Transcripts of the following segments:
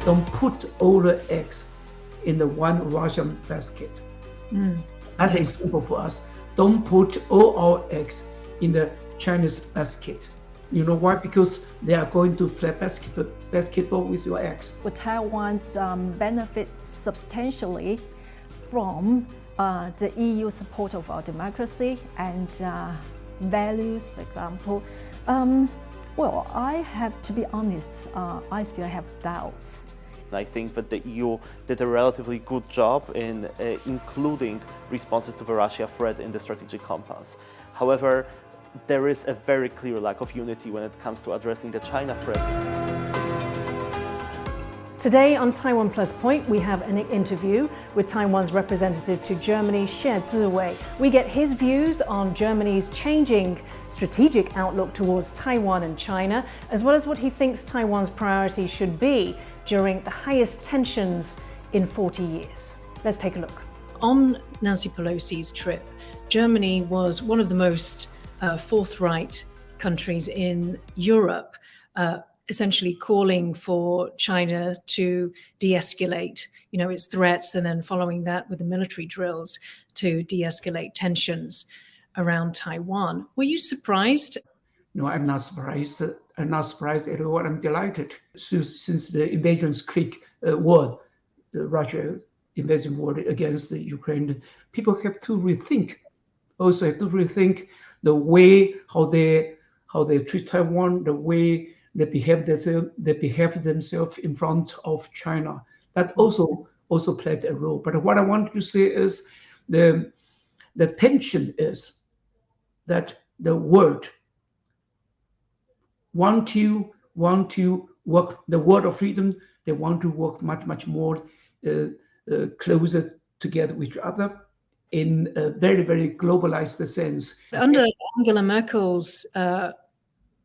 don't put all the eggs in the one Russian basket. As an example for us, don't put all our eggs in the Chinese basket. You know why? Because they are going to play basketball with your eggs. Will Taiwan benefit substantially from the EU support of our democracy and values, for example? Well, I have to be honest, I still have doubts. I think that the EU did a relatively good job in including responses to the Russia threat in the strategic compass. However, there is a very clear lack of unity when it comes to addressing the China threat. Today on TaiwanPlus Point, we have an interview with Taiwan's representative to Germany, Shieh Jhy-wey. We get his views on Germany's changing strategic outlook towards Taiwan and China, as well as what he thinks Taiwan's priorities should be during the highest tensions in 40 years. Let's take a look. On Nancy Pelosi's trip, Germany was one of the most forthright countries in Europe, essentially calling for China to de-escalate, its threats, and then following that with the military drills to de-escalate tensions around Taiwan. Were you surprised? No, I'm not surprised. I'm not surprised at all. I'm delighted. Since the invasion war, the Russia invasion war against the Ukraine, people have to rethink. Also have to rethink the way how they treat Taiwan, the way they behave themselves in front of China. That also played a role. But what I want to say is the tension is that the world want to work, the world of freedom, they want to work much more closer together with each other in a very, very globalized sense. Under Angela Merkel's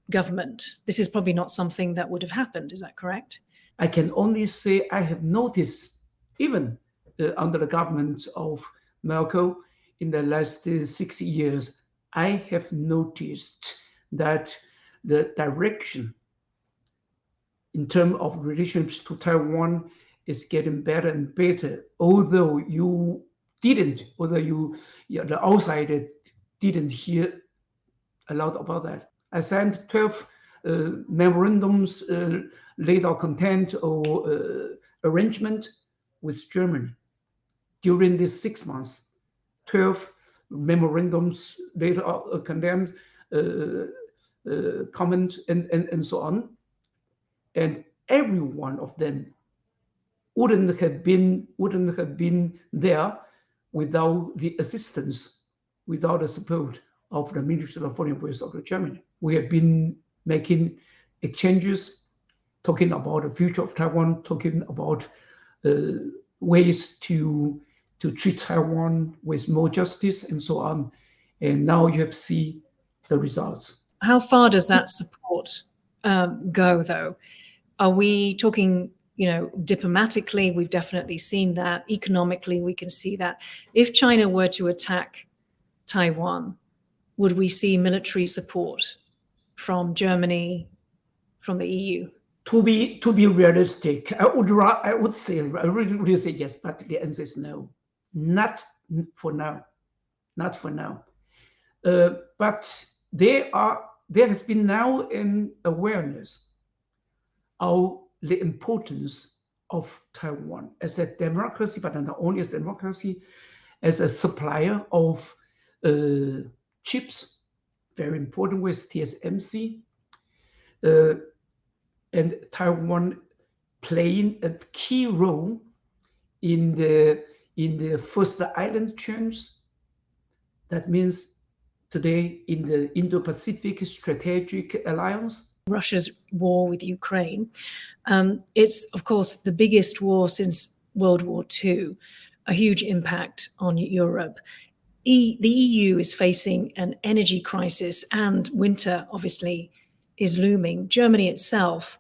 government, this is probably not something that would have happened, is that correct? I can only say I have noticed, even under the government of Merkel in the last 6 years, I have noticed that the direction in terms of relationships to Taiwan is getting better and better, although the outsider didn't hear a lot about that. I signed 12 memorandums, laid out content or arrangement with Germany during these 6 months. 12 memorandums laid out condemned, comment and so on. And every one of them wouldn't have been there without the assistance, without the support of the Ministry of Foreign Affairs of Germany. We have been making exchanges, talking about the future of Taiwan, talking about ways to treat Taiwan with more justice and so on. And now you have seen the results. How far does that support go, though? Are we talking, diplomatically? We've definitely seen that. Economically, we can see that. If China were to attack Taiwan, would we see military support from Germany, from the EU? To be realistic, I would say yes, but the answer is no. Not for now. Not for now. But there has been now an awareness of the importance of Taiwan as a democracy, but not only as a democracy, as a supplier of chips, very important with TSMC, and Taiwan playing a key role in the first island chains. That means today in the Indo-Pacific Strategic Alliance. Russia's war with Ukraine. It's, of course, the biggest war since World War II, a huge impact on Europe. The EU is facing an energy crisis, and winter, obviously, is looming. Germany itself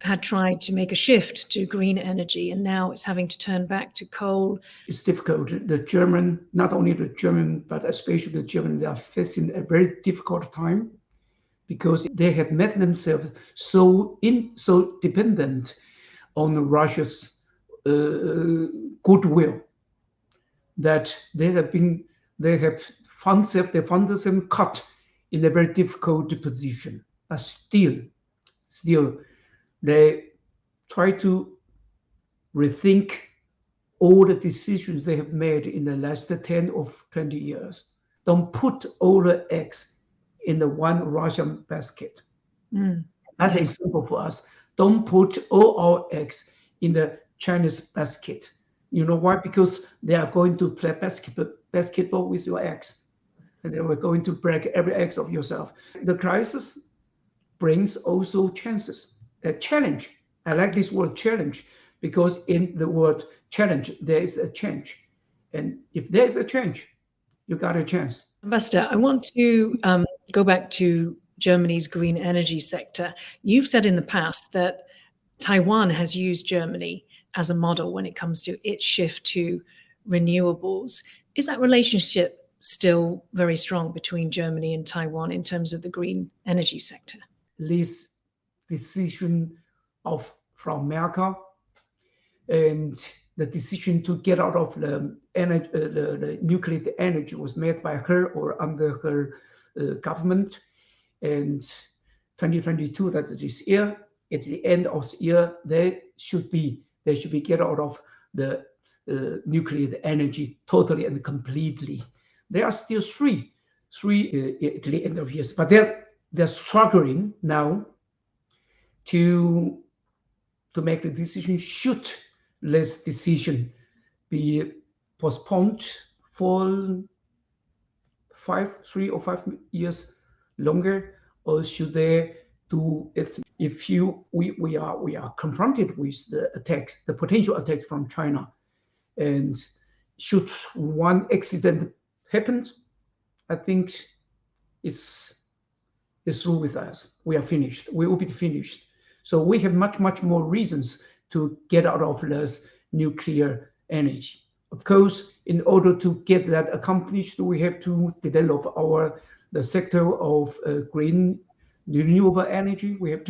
had tried to make a shift to green energy, and now it's having to turn back to coal. It's difficult. Not only the German, but especially the German, they are facing a very difficult time because they had made themselves so dependent on Russia's goodwill, that they found themselves caught in a very difficult position, but still they try to rethink all the decisions they have made in the last 10 or 20 years. Don't put all the eggs in the one Russian basket. That's an example for us. Don't put all our eggs in the Chinese basket. You know why? Because they are going to play basketball with your eggs. And they were going to break every egg of yourself. The crisis brings also chances, a challenge. I like this word challenge, because in the word challenge, there is a change. And if there is a change, you got a chance. Ambassador, I want to go back to Germany's green energy sector. You've said in the past that Taiwan has used Germany as a model when it comes to its shift to renewables. Is that relationship still very strong between Germany and Taiwan in terms of the green energy sector? This decision from America and the decision to get out of the nuclear energy was made by her or under her government. And 2022, that's this year, at the end of the year, they should be get out of the nuclear energy totally and completely. There are still three at the end of years, but they're struggling now to make the decision. Should this decision be postponed for 3 or 5 years longer, or should they do it? If we are confronted with the potential attacks from China, and should one accident happen, I think it's through with us. We are finished. We will be finished. So we have much more reasons to get out of this nuclear energy. Of course, in order to get that accomplished, we have to develop the sector of green renewable energy. We have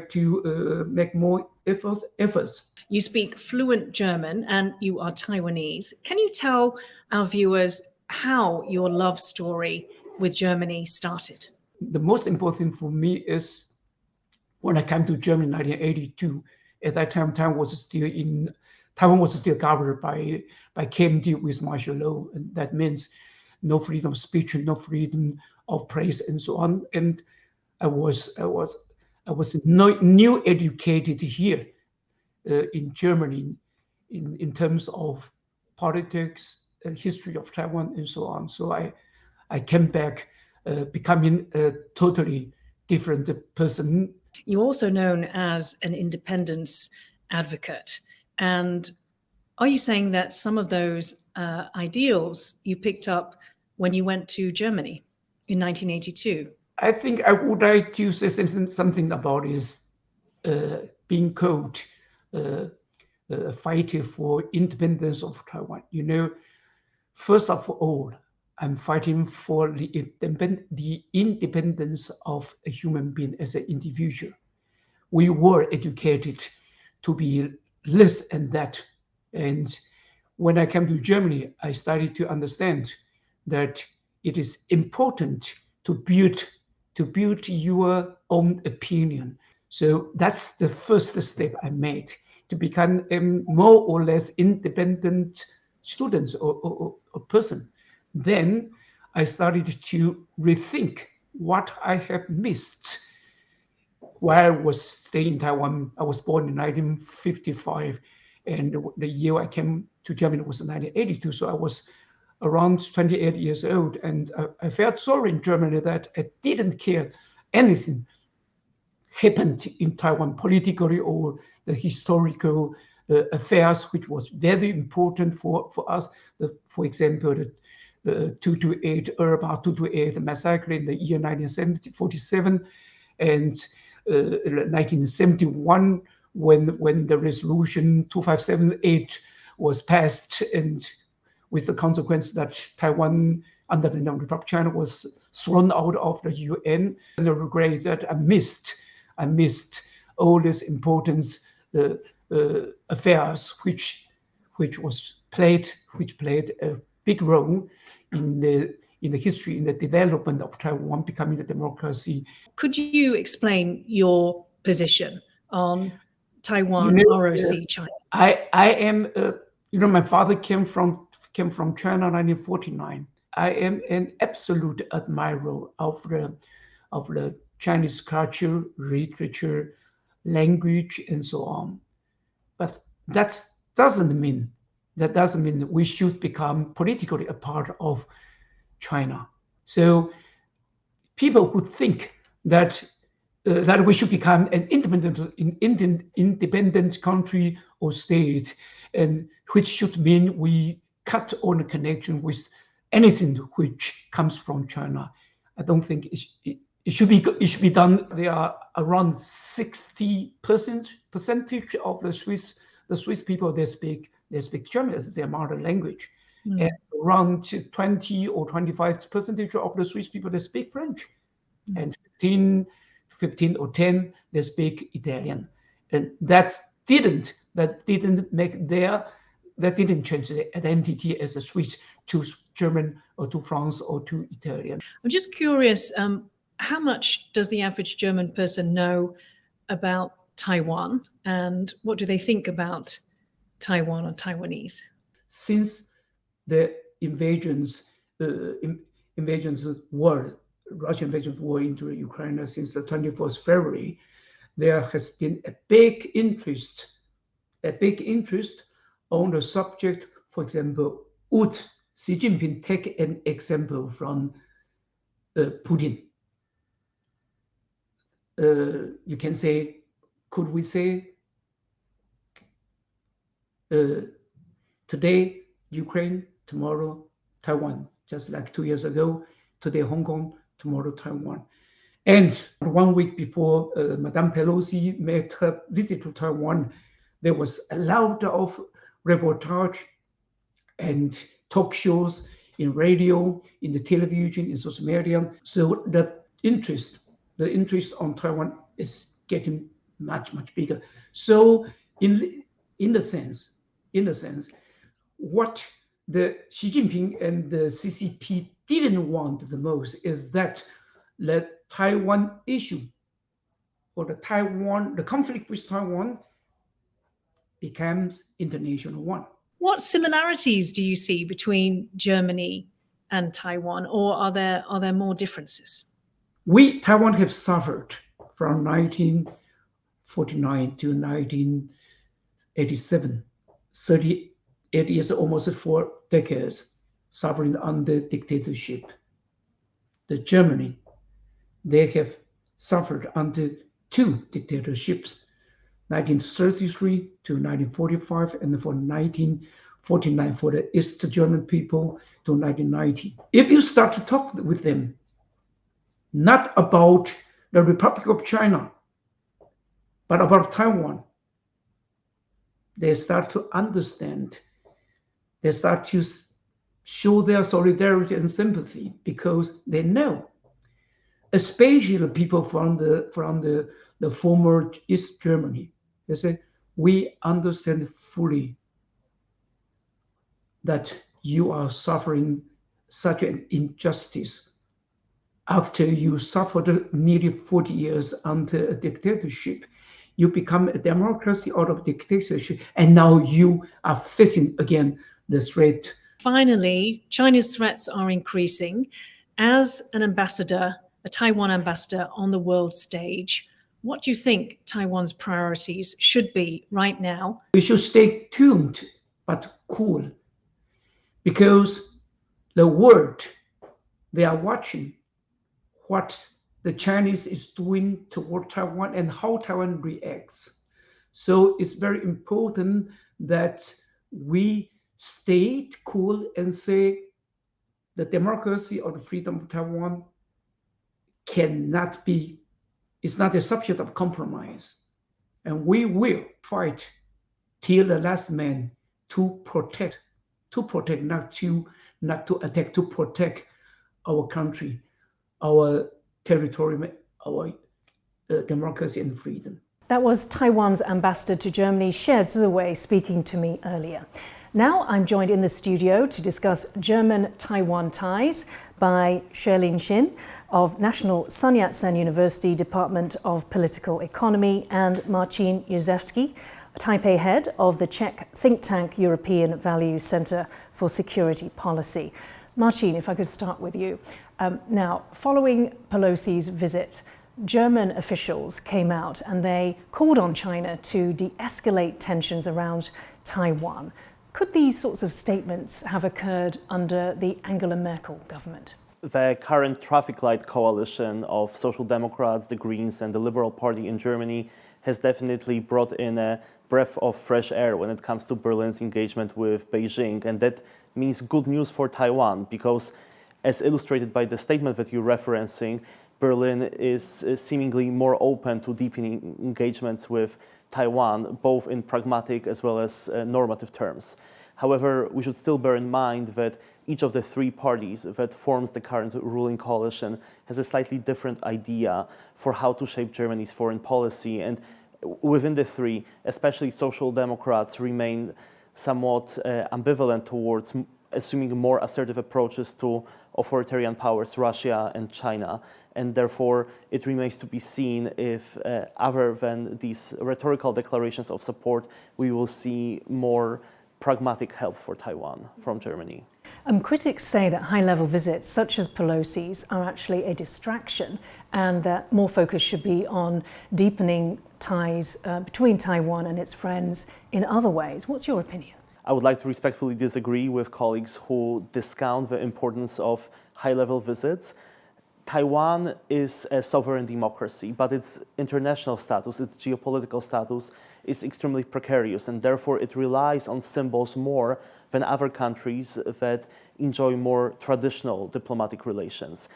to make more efforts. You speak fluent German and you are Taiwanese. Can you tell our viewers how your love story with Germany started? The most important for me is when I came to Germany in 1982. At that time, Taiwan was still governed by KMT with martial law, and that means no freedom of speech, no freedom of press, and so on. And I was new educated here in Germany in terms of politics and history of Taiwan and so on. So I came back becoming a totally different person. You're also known as an independence advocate. And are you saying that some of those ideals you picked up when you went to Germany in 1982? I think I would like to say something about is being called a fighter for independence of Taiwan. You know, first of all, I'm fighting for the independence of a human being as an individual. We were educated to be less than that. And when I came to Germany, I started to understand that it is important to build your own opinion. So that's the first step I made to become a more or less independent student or person. Then I started to rethink what I have missed while I was staying in Taiwan. I was born in 1955, and the year I came to Germany was 1982. So I was around 28 years old, and I felt sorry in Germany that I didn't care anything happened in Taiwan politically or the historical affairs, which was very important for us. For example, the 228 Urba 228 massacre in the year 1947, and 1971 when the resolution 2578 was passed, and with the consequence that Taiwan under the name of Republic of China was thrown out of the UN. And I regret that I missed all this important affairs, which played a big role in the history, in the development of Taiwan becoming a democracy. Could you explain your position on Taiwan, ROC, China? I am, my father came from China in 1949. I am an absolute admirer of the Chinese culture, literature, language, and so on. But that doesn't mean we should become politically a part of China. So people who think that we should become an independent country or state, and which should mean we cut all the connection with anything which comes from China. I don't think it should be done. There are around 60% of the Swiss people, they speak German as their mother language, and around 20 or 25% of the Swiss people, they speak French, and 15 or 10 they speak Italian, and that didn't change the identity as a Swiss to German or to France or to Italian. I'm just curious, how much does the average German person know about Taiwan, and what do they think about Taiwan or Taiwanese? Since the Russian invasion war into Ukraine since the 24th February, there has been a big interest on the subject. For example, would Xi Jinping take an example from Putin? You can say, could we say today Ukraine, tomorrow Taiwan, just like 2 years ago, today Hong Kong, tomorrow Taiwan. And 1 week before Madame Pelosi made her visit to Taiwan, there was a lot of reportage and talk shows in radio, in the television, in social media. So the interest on Taiwan is getting much bigger. So in the sense, what the Xi Jinping and the CCP didn't want the most is that the Taiwan issue or the conflict with Taiwan becomes international one. What similarities do you see between Germany and Taiwan, or are there more differences? Taiwan have suffered from 1949 to 1987, 38 years, almost 4 decades, suffering under dictatorship. The Germany, they have suffered under 2 dictatorships, 1933 to 1945, and for 1949 for the East German people to 1990. If you start to talk with them, not about the Republic of China, but about Taiwan, they start to understand. They start to show their solidarity and sympathy because they know, especially the people from the former East Germany. They say, we understand fully that you are suffering such an injustice after you suffered nearly 40 years under a dictatorship. You become a democracy out of dictatorship, and now you are facing again the threat. Finally, China's threats are increasing. As an ambassador, a Taiwan ambassador on the world stage, what do you think Taiwan's priorities should be right now? We should stay tuned but cool, because the world, they are watching what the Chinese is doing toward Taiwan and how Taiwan reacts. So it's very important that we stay cool and say the democracy or the freedom of Taiwan it's not a subject of compromise. And we will fight till the last man to protect, not to attack, to protect our country, our territory, our democracy and freedom. That was Taiwan's ambassador to Germany, Shieh Jhy-wey, speaking to me earlier. Now I'm joined in the studio to discuss German-Taiwan ties by Sherlin Xin of National Sun Yat-sen University Department of Political Economy and Marcin Józefski, Taipei head of the Czech think tank European Values Center for Security Policy. Marcin, if I could start with you. Now, following Pelosi's visit, German officials came out and they called on China to de-escalate tensions around Taiwan. Could these sorts of statements have occurred under the Angela Merkel government? The current traffic light coalition of Social Democrats, the Greens and the Liberal Party in Germany has definitely brought in a breath of fresh air when it comes to Berlin's engagement with Beijing. And that means good news for Taiwan because, as illustrated by the statement that you're referencing, Berlin is seemingly more open to deepening engagements with Taiwan, both in pragmatic as well as normative terms. However, we should still bear in mind that each of the three parties that forms the current ruling coalition has a slightly different idea for how to shape Germany's foreign policy. And within the three, especially Social Democrats remain somewhat ambivalent towards assuming more assertive approaches to authoritarian powers, Russia and China. And therefore, it remains to be seen if, other than these rhetorical declarations of support, we will see more pragmatic help for Taiwan from Germany. Critics say that high-level visits, such as Pelosi's, are actually a distraction and that more focus should be on deepening ties between Taiwan and its friends in other ways. What's your opinion? I would like to respectfully disagree with colleagues who discount the importance of high-level visits. Taiwan is a sovereign democracy, but its international status, its geopolitical status, is extremely precarious, and therefore it relies on symbols more than other countries that enjoy more traditional diplomatic relations.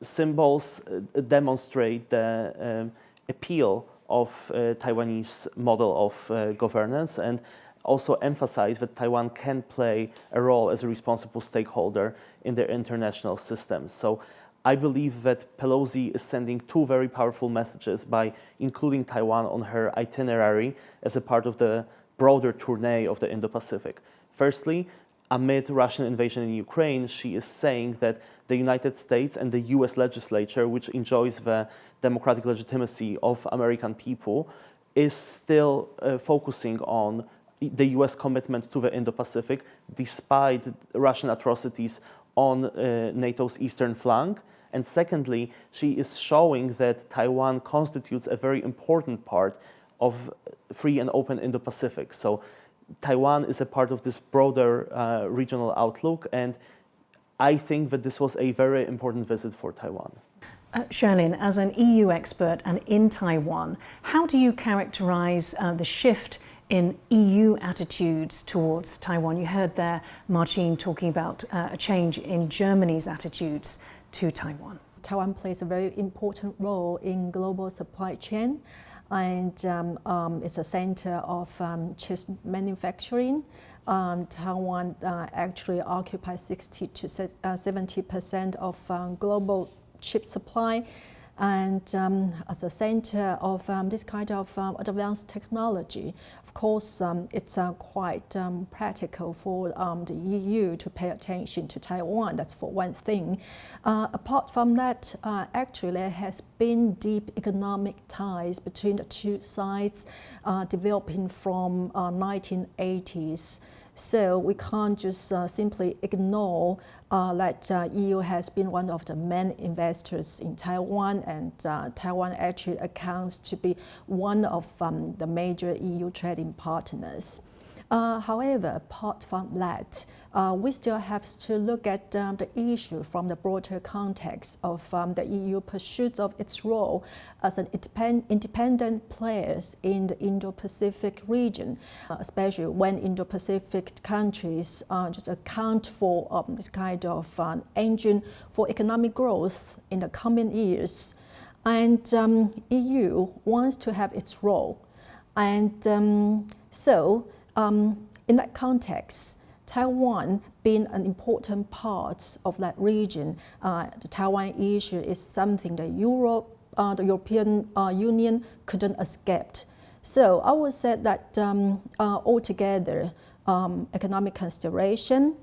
Symbols demonstrate the appeal of Taiwanese model of governance and also emphasize that Taiwan can play a role as a responsible stakeholder in the international system. So I believe that Pelosi is sending two very powerful messages by including Taiwan on her itinerary as a part of the broader tournée of the Indo-Pacific. Firstly, amid Russian invasion in Ukraine, she is saying that the United States and the US legislature, which enjoys the democratic legitimacy of American people, is still focusing on the US commitment to the Indo-Pacific despite Russian atrocities on NATO's eastern flank. And secondly, she is showing that Taiwan constitutes a very important part of free and open Indo-Pacific. So Taiwan is a part of this broader regional outlook, and I think that this was a very important visit for Taiwan. Sherlin, as an EU expert and in Taiwan, how do you characterize the shift in EU attitudes towards Taiwan? You heard there Marcin talking about a change in Germany's attitudes to Taiwan. Taiwan plays a very important role in global supply chain, and it's a center of chip manufacturing. Taiwan actually occupies 60 to 70% of global chip supply. And as a center of this kind of advanced technology, of course, it's quite practical for the EU to pay attention to Taiwan. That's for one thing. Apart from that, actually, there has been deep economic ties between the two sides developing from 1980s. So we can't just simply ignore that EU has been one of the main investors in Taiwan, and Taiwan actually accounts to be one of the major EU trading partners. However, apart from that, we still have to look at the issue from the broader context of the EU pursuit of its role as an independent player in the Indo-Pacific region, especially when Indo-Pacific countries just account for this kind of engine for economic growth in the coming years. And EU wants to have its role. And in that context, Taiwan being an important part of that region, the Taiwan issue is something that the European Union couldn't escape. So I would say that altogether, economic consideration,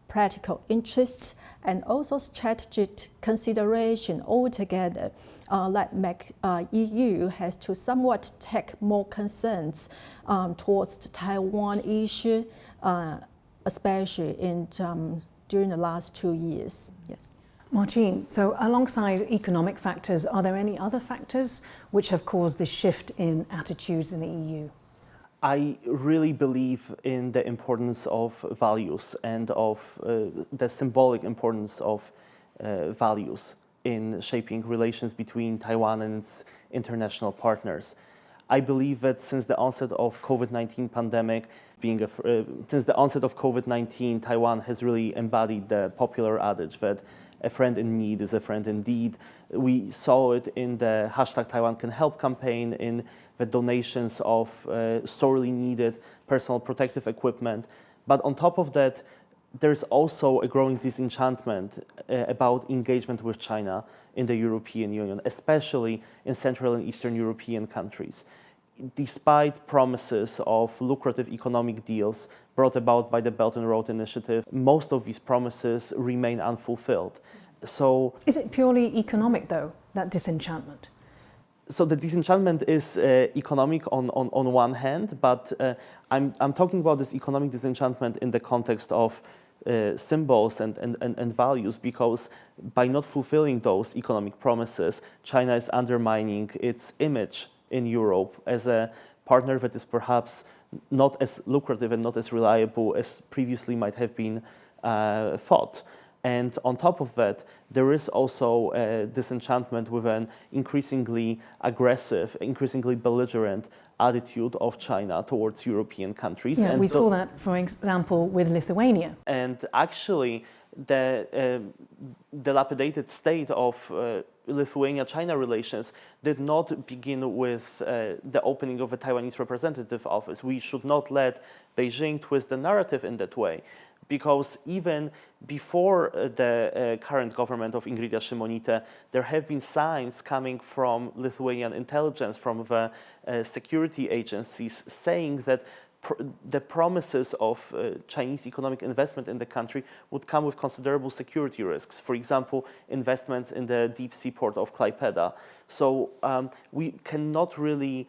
practical interests, and also strategic consideration altogether that make EU has to somewhat take more concerns towards the Taiwan issue, especially during the last 2 years. Yes. Martine, so alongside economic factors, are there any other factors which have caused this shift in attitudes in the EU? I really believe in the importance of values and of the symbolic importance of values in shaping relations between Taiwan and its international partners. I believe that since the onset of COVID-19 pandemic, since the onset of COVID-19, Taiwan has really embodied the popular adage that a friend in need is a friend indeed. We saw it in the #TaiwanCanHelp campaign, in the donations of sorely needed personal protective equipment. But on top of that, there's also a growing disenchantment about engagement with China in the European Union, especially in Central and Eastern European countries. Despite promises of lucrative economic deals brought about by the Belt and Road Initiative, most of these promises remain unfulfilled. So, is it purely economic, though, that disenchantment? So the disenchantment is economic on one hand, but I'm talking about this economic disenchantment in the context of symbols and values, because by not fulfilling those economic promises, China is undermining its image in Europe as a partner that is perhaps not as lucrative and not as reliable as previously might have been thought. And on top of that, there is also a disenchantment with an increasingly aggressive, increasingly belligerent attitude of China towards European countries. Yeah, and we saw that, for example, with Lithuania. And actually, the dilapidated state of Lithuania-China relations did not begin with the opening of a Taiwanese representative office. We should not let Beijing twist the narrative in that way, because even before the current government of Ingrida Šimonytė, there have been signs coming from Lithuanian intelligence, from the security agencies, saying that the promises of Chinese economic investment in the country would come with considerable security risks. For example, investments in the deep sea port of Klaipėda. So we cannot really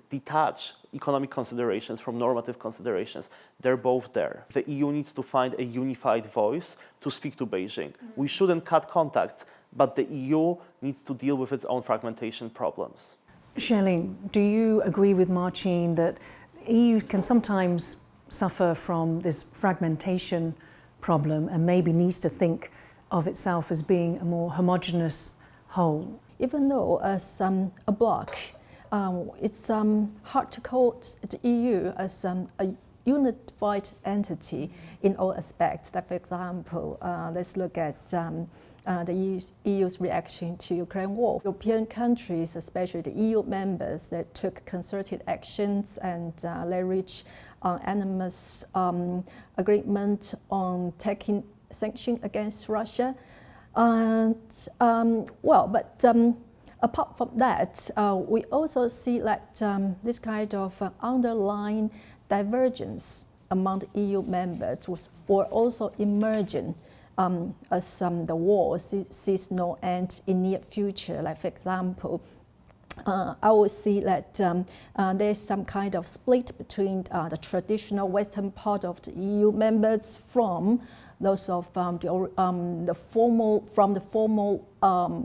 detach economic considerations from normative considerations. They're both there. The EU needs to find a unified voice to speak to Beijing. We shouldn't cut contacts, but the EU needs to deal with its own fragmentation problems. Xiaoling, do you agree with Martine that the EU can sometimes suffer from this fragmentation problem and maybe needs to think of itself as being a more homogeneous whole? Even though as a bloc, it's hard to call the EU as a unified entity in all aspects. Like, for example, let's look at the EU's reaction to Ukraine war. European countries, especially the EU members, that took concerted actions and they reached unanimous agreement on taking sanctions against Russia. Apart from that, we also see that this kind of underlying divergence among the EU members were also emerging as the war sees no end in near future. Like, for example, I would see that there's some kind of split between the traditional Western part of the EU members from those of the formal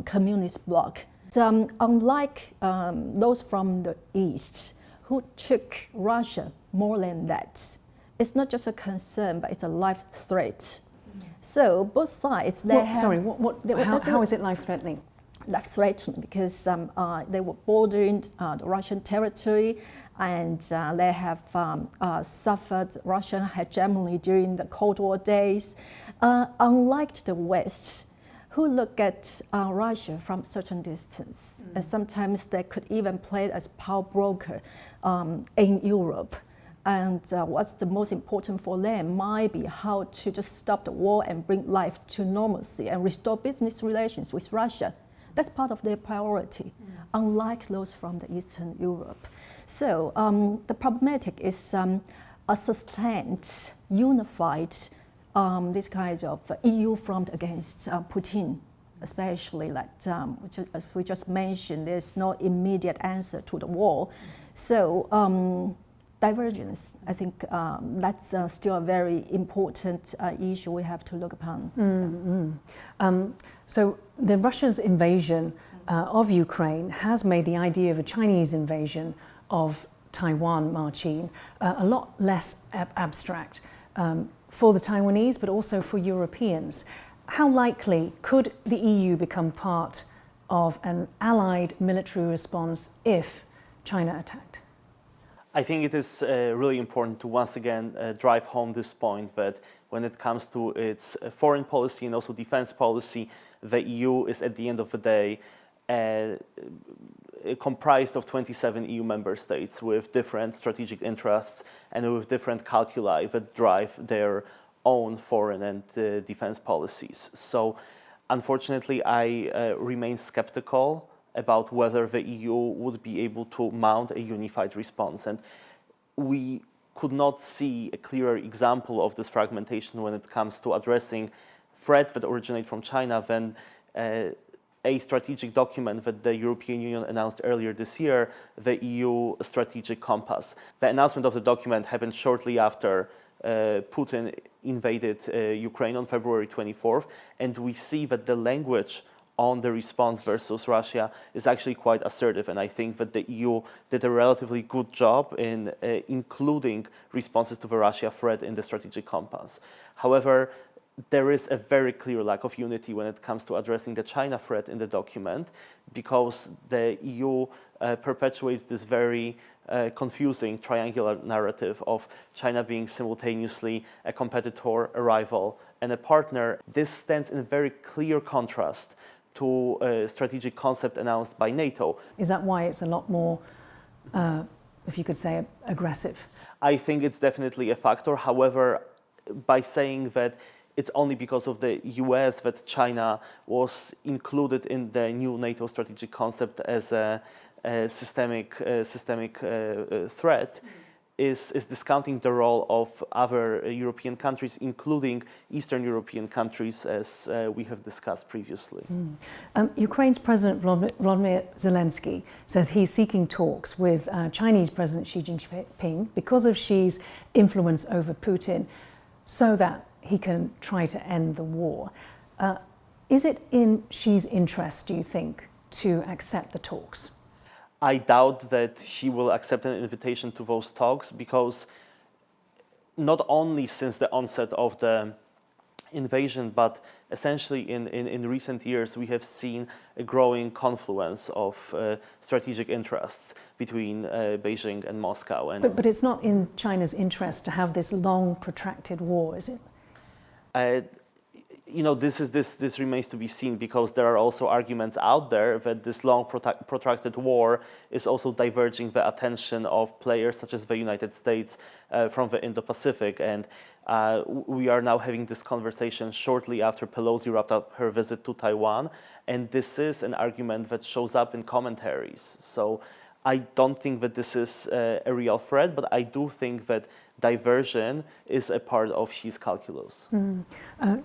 communist bloc. Unlike those from the East, who took Russia more than that, it's not just a concern, but it's a life threat. So both sides, how is it life-threatening? Life-threatening because they were bordering the Russian territory, and they have suffered Russian hegemony during the Cold War days. Unlike the West, who look at Russia from a certain distance, and sometimes they could even play as power broker in Europe. And what's the most important for them might be how to just stop the war and bring life to normalcy and restore business relations with Russia. That's part of their priority. unlike those from the Eastern Europe. So the problematic is a sustained, unified this kind of EU front against Putin, especially that, as we just mentioned, there's no immediate answer to the war. So divergence, I think that's still a very important issue we have to look upon. So Russia's invasion of Ukraine has made the idea of a Chinese invasion of Taiwan, Marcin, a lot less abstract for the Taiwanese, but also for Europeans. How likely could the EU become part of an allied military response if China attacked? I think it is really important to once again drive home this point that when it comes to its foreign policy and also defense policy, the EU is at the end of the day comprised of 27 EU member states with different strategic interests and with different calculi that drive their own foreign and defense policies. So unfortunately, I remain skeptical about whether the EU would be able to mount a unified response. And we could not see a clearer example of this fragmentation when it comes to addressing threats that originate from China than a strategic document that the European Union announced earlier this year, the EU Strategic Compass. The announcement of the document happened shortly after Putin invaded Ukraine on February 24th, and we see that the language on the response versus Russia is actually quite assertive, and I think that the EU did a relatively good job in including responses to the Russia threat in the Strategic Compass. However, there is a very clear lack of unity when it comes to addressing the China threat in the document, because the EU perpetuates this very confusing triangular narrative of China being simultaneously a competitor, a rival, and a partner. This stands in very clear contrast to a strategic concept announced by NATO. Is that why it's a lot more, if you could say, aggressive? I think it's definitely a factor. However, by saying that it's only because of the US that China was included in the new NATO strategic concept as a systemic threat is discounting the role of other European countries, including Eastern European countries, as we have discussed previously. Ukraine's President Volodymyr Zelensky says he's seeking talks with Chinese President Xi Jinping because of Xi's influence over Putin, so that he can try to end the war. Is it in Xi's interest, do you think, to accept the talks? I doubt that Xi will accept an invitation to those talks, because not only since the onset of the invasion, but essentially in recent years, we have seen a growing confluence of strategic interests between Beijing and Moscow. And but it's not in China's interest to have this long, protracted war, is it? You know, this remains to be seen, because there are also arguments out there that this long protracted war is also diverging the attention of players such as the United States from the Indo-Pacific. And we are now having this conversation shortly after Pelosi wrapped up her visit to Taiwan. And this is an argument that shows up in commentaries. So I don't think that this is a real threat, but I do think that diversion is a part of Xi's calculus.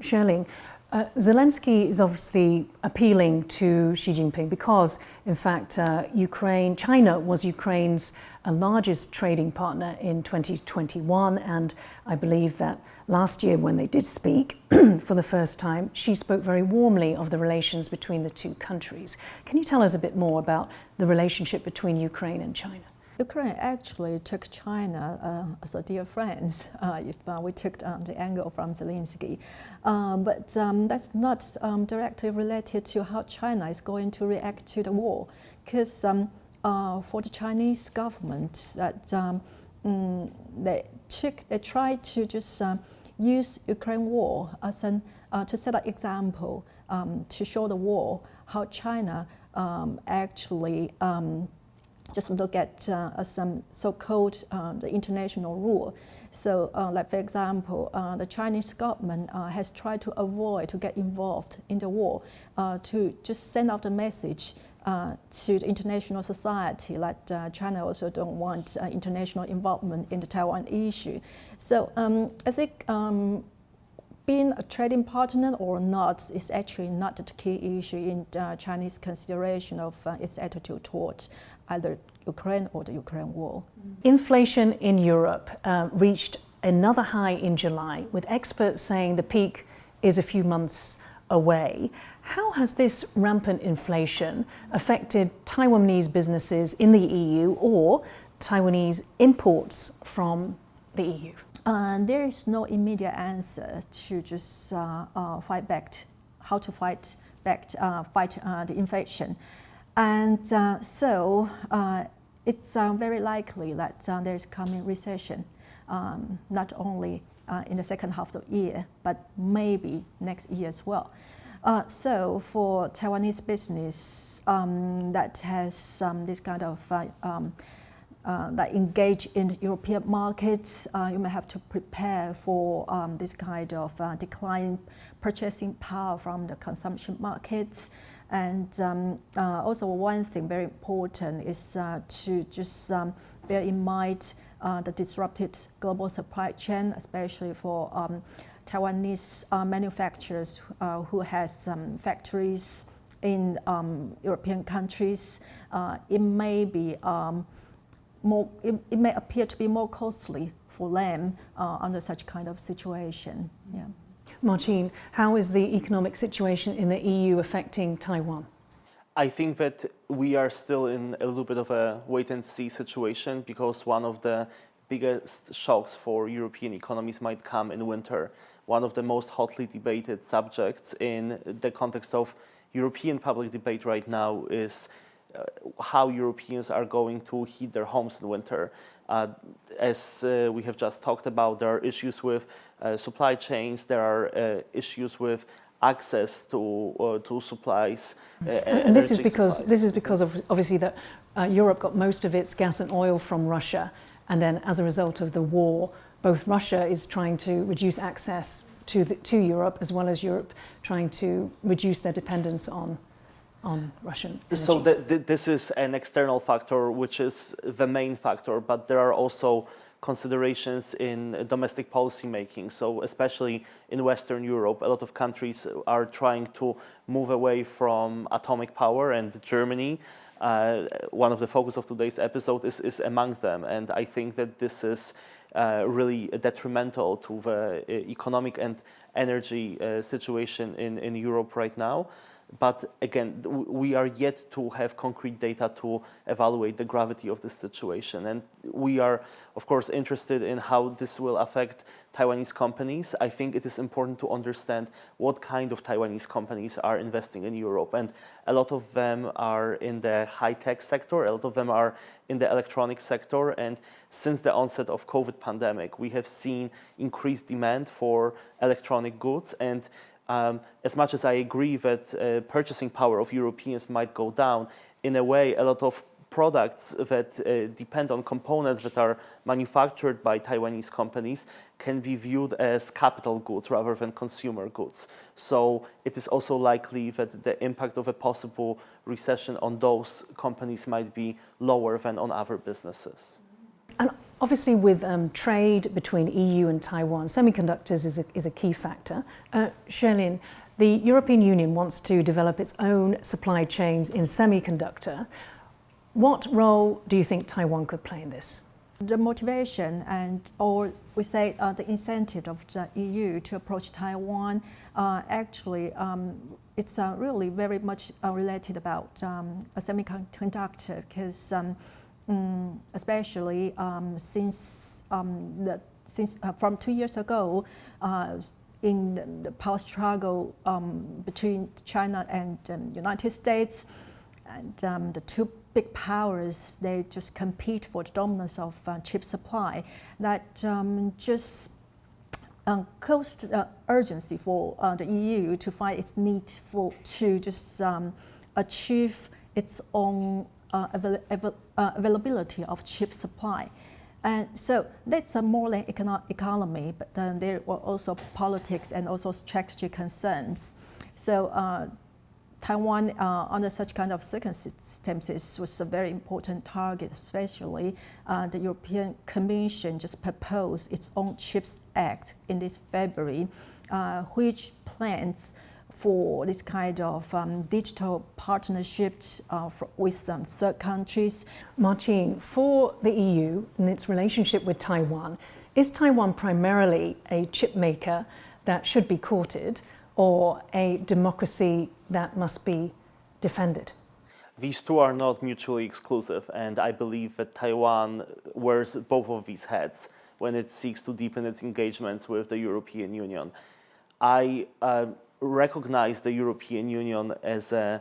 Sherling, Zelensky is obviously appealing to Xi Jinping because, in fact, China was Ukraine's largest trading partner in 2021, and I believe that last year when they did speak for the first time, Xi spoke very warmly of the relations between the two countries. Can you tell us a bit more about the relationship between Ukraine and China? Ukraine actually took China as a dear friend, if we took the angle from Zelensky. But that's not directly related to how China is going to react to the war. Because for the Chinese government, that they tried to just use Ukraine war as to set an example to show the war how China actually just look at some so-called the international rule. So, like for example, the Chinese government has tried to avoid to get involved in the war, to just send out a message to the international society that China also don't want international involvement in the Taiwan issue. So I think being a trading partner or not is actually not the key issue in Chinese consideration of its attitude towards either Ukraine or the Ukraine war. Inflation in Europe reached another high in July, with experts saying the peak is a few months away. How has this rampant inflation affected Taiwanese businesses in the EU or Taiwanese imports from the EU? There is no immediate answer to just fight the inflation. And so it's very likely that there is coming recession, not only in the second half of the year, but maybe next year as well. So for Taiwanese business that has this kind of that engage in the European markets, you may have to prepare for this kind of decline purchasing power from the consumption markets. And also one thing very important is to just bear in mind the disrupted global supply chain, especially for Taiwanese manufacturers who has factories in European countries. It may be it may appear to be more costly for them under such kind of situation. Yeah. Martin, how is the economic situation in the EU affecting Taiwan? I think that we are still in a little bit of a wait-and-see situation, because one of the biggest shocks for European economies might come in winter. One of the most hotly debated subjects in the context of European public debate right now is how Europeans are going to heat their homes in winter. As we have just talked about, there are issues with supply chains, there are issues with access to supplies. And this is because of obviously that Europe got most of its gas and oil from Russia, and then as a result of the war, both Russia is trying to reduce access to Europe, as well as Europe trying to reduce their dependence on Russian energy. So this is an external factor, which is the main factor, but there are also considerations in domestic policy making. So especially in Western Europe, a lot of countries are trying to move away from atomic power, and Germany, one of the focus of today's episode, is among them. And I think that this is really detrimental to the economic and energy situation in Europe right now. But again, we are yet to have concrete data to evaluate the gravity of this situation. And we are, of course, interested in how this will affect Taiwanese companies. I think it is important to understand what kind of Taiwanese companies are investing in Europe. And a lot of them are in the high-tech sector, a lot of them are in the electronic sector. And since the onset of COVID pandemic, we have seen increased demand for electronic goods. And as much as I agree that purchasing power of Europeans might go down, in a way, a lot of products that depend on components that are manufactured by Taiwanese companies can be viewed as capital goods rather than consumer goods. So it is also likely that the impact of a possible recession on those companies might be lower than on other businesses. And obviously with trade between EU and Taiwan, semiconductors is a key factor. Shieh, the European Union wants to develop its own supply chains in semiconductor. What role do you think Taiwan could play in this? The motivation or we say the incentive of the EU to approach Taiwan, actually it's really very much related about a semiconductor, because especially since from 2 years ago, in the power struggle between China and the United States, and the two big powers, they just compete for the dominance of chip supply. That just caused urgency for the EU to find its need to just achieve its own availability of chip supply. And so that's a more like economy, but then there were also politics and also strategy concerns. So Taiwan, under such kind of circumstances, was a very important target, especially the European Commission just proposed its own Chips Act in this February, which plans for this kind of digital partnerships with third countries. Ma Qing, for the EU and its relationship with Taiwan, is Taiwan primarily a chip maker that should be courted or a democracy that must be defended? These two are not mutually exclusive, and I believe that Taiwan wears both of these hats when it seeks to deepen its engagements with the European Union. I recognize the European Union as a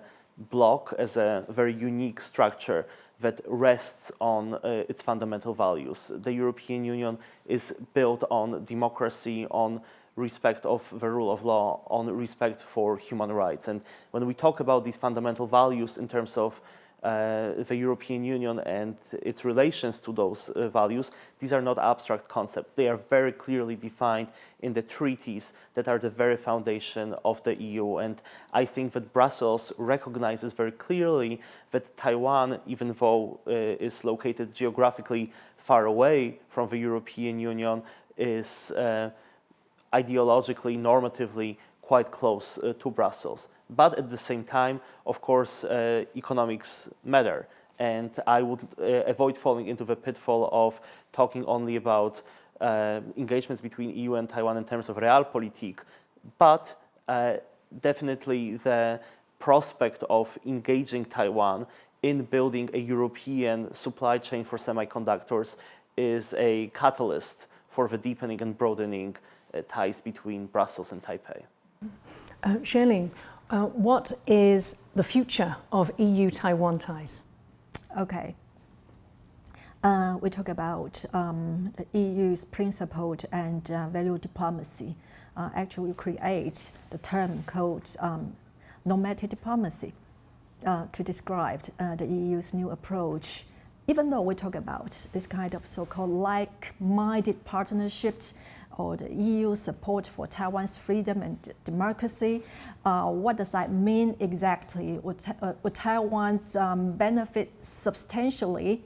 bloc, as a very unique structure that rests on its fundamental values. The European Union is built on democracy, on respect of the rule of law, on respect for human rights. And when we talk about these fundamental values in terms of the European Union and its relations to those values, these are not abstract concepts. They are very clearly defined in the treaties that are the very foundation of the EU. And I think that Brussels recognizes very clearly that Taiwan, even though is located geographically far away from the European Union, is ideologically, normatively quite close to Brussels. But at the same time, of course, economics matter. And I would avoid falling into the pitfall of talking only about engagements between EU and Taiwan in terms of realpolitik. But definitely the prospect of engaging Taiwan in building a European supply chain for semiconductors is a catalyst for the deepening and broadening ties between Brussels and Taipei. Shirley, what is the future of EU-Taiwan ties? Okay. We talk about the EU's principled and value diplomacy. Actually, we create the term called normative diplomacy to describe the EU's new approach. Even though we talk about this kind of so-called like-minded partnerships, or the EU support for Taiwan's freedom and democracy. What does that mean exactly? Would Taiwan benefit substantially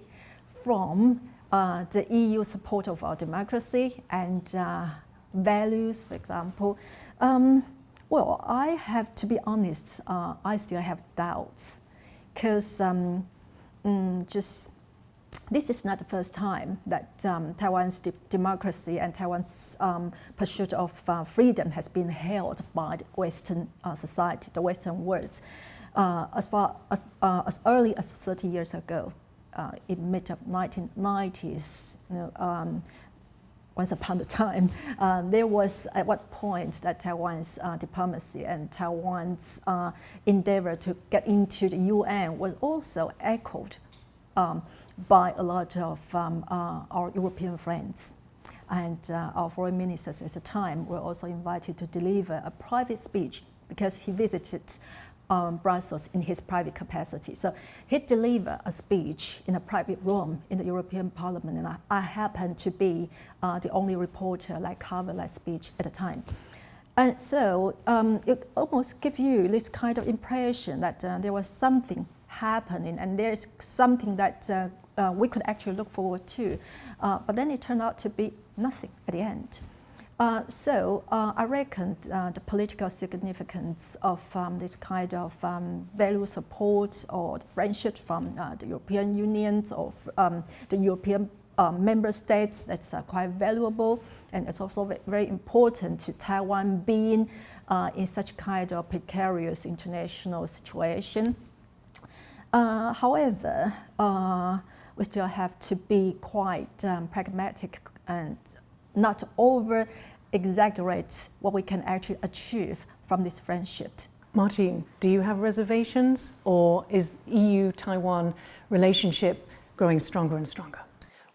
from the EU support of our democracy and values, for example? Well, I have to be honest, I still have doubts, because this is not the first time that Taiwan's democracy and Taiwan's pursuit of freedom has been held by the Western society, the Western world. As early as 30 years ago, in mid-1990s, once upon a time, there was at what point that Taiwan's diplomacy and Taiwan's endeavor to get into the UN was also echoed by a lot of our European friends. And our foreign ministers at the time were also invited to deliver a private speech because he visited Brussels in his private capacity. So he delivered a speech in a private room in the European Parliament, and I happened to be the only reporter that covered that speech at the time. And so it almost gives you this kind of impression that there was something happening, and there's something that we could actually look forward to. But then it turned out to be nothing at the end. So I reckon the political significance of this kind of value support or friendship from the European Union or the European member states, that's quite valuable, and it's also very important to Taiwan being in such kind of precarious international situation. However, we still have to be quite pragmatic and not over-exaggerate what we can actually achieve from this friendship. Ma Qing, do you have reservations, or is EU-Taiwan relationship growing stronger and stronger?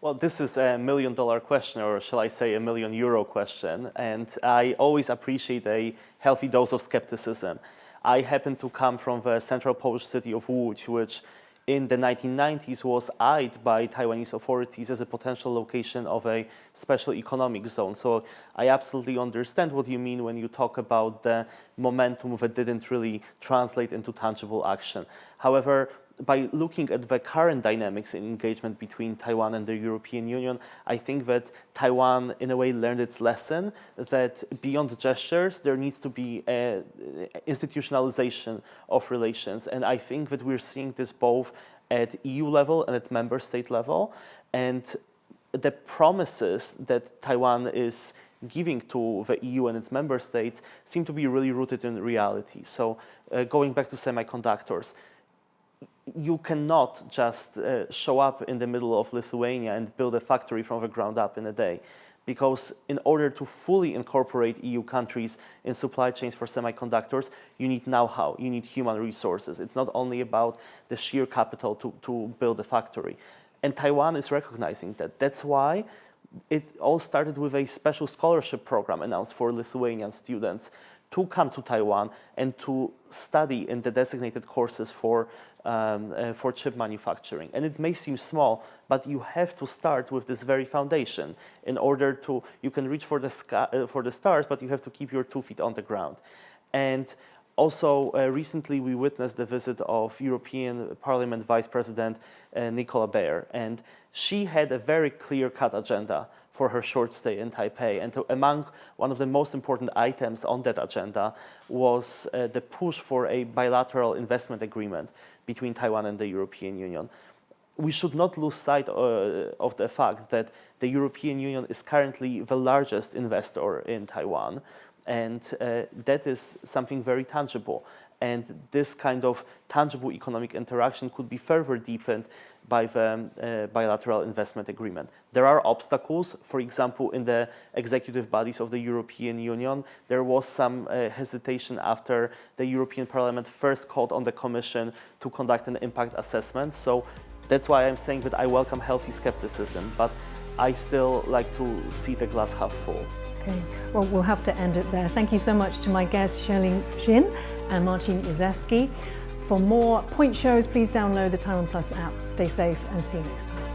Well, this is a $1 million question, or shall I say €1 million question, and I always appreciate a healthy dose of skepticism. I happen to come from the central Polish city of Łódź, which in the 1990s was eyed by Taiwanese authorities as a potential location of a special economic zone. So I absolutely understand what you mean when you talk about the momentum that didn't really translate into tangible action. However, by looking at the current dynamics in engagement between Taiwan and the European Union, I think that Taiwan, in a way, learned its lesson that beyond gestures, there needs to be an institutionalization of relations. And I think that we're seeing this both at EU level and at member state level. And the promises that Taiwan is giving to the EU and its member states seem to be really rooted in reality. So going back to semiconductors, you cannot just show up in the middle of Lithuania and build a factory from the ground up in a day. Because in order to fully incorporate EU countries in supply chains for semiconductors, you need know-how, you need human resources. It's not only about the sheer capital to build a factory. And Taiwan is recognizing that. That's why it all started with a special scholarship program announced for Lithuanian students to come to Taiwan and to study in the designated courses for chip manufacturing. And it may seem small, but you have to start with this very foundation in order to, you can reach for the stars, but you have to keep your 2 feet on the ground. And also, recently we witnessed the visit of European Parliament Vice President Nicola Baer, and she had a very clear-cut agenda for her short stay in Taipei. And among one of the most important items on that agenda was the push for a bilateral investment agreement between Taiwan and the European Union. We should not lose sight of the fact that the European Union is currently the largest investor in Taiwan, and that is something very tangible. And this kind of tangible economic interaction could be further deepened by the bilateral investment agreement. There are obstacles. For example, in the executive bodies of the European Union, there was some hesitation after the European Parliament first called on the Commission to conduct an impact assessment. So that's why I'm saying that I welcome healthy skepticism, but I still like to see the glass half full. Okay, well, we'll have to end it there. Thank you so much to my guests, Shirley Shin and Marcin Izewski. For more point shows, please download the TaiwanPlus app. Stay safe and see you next time.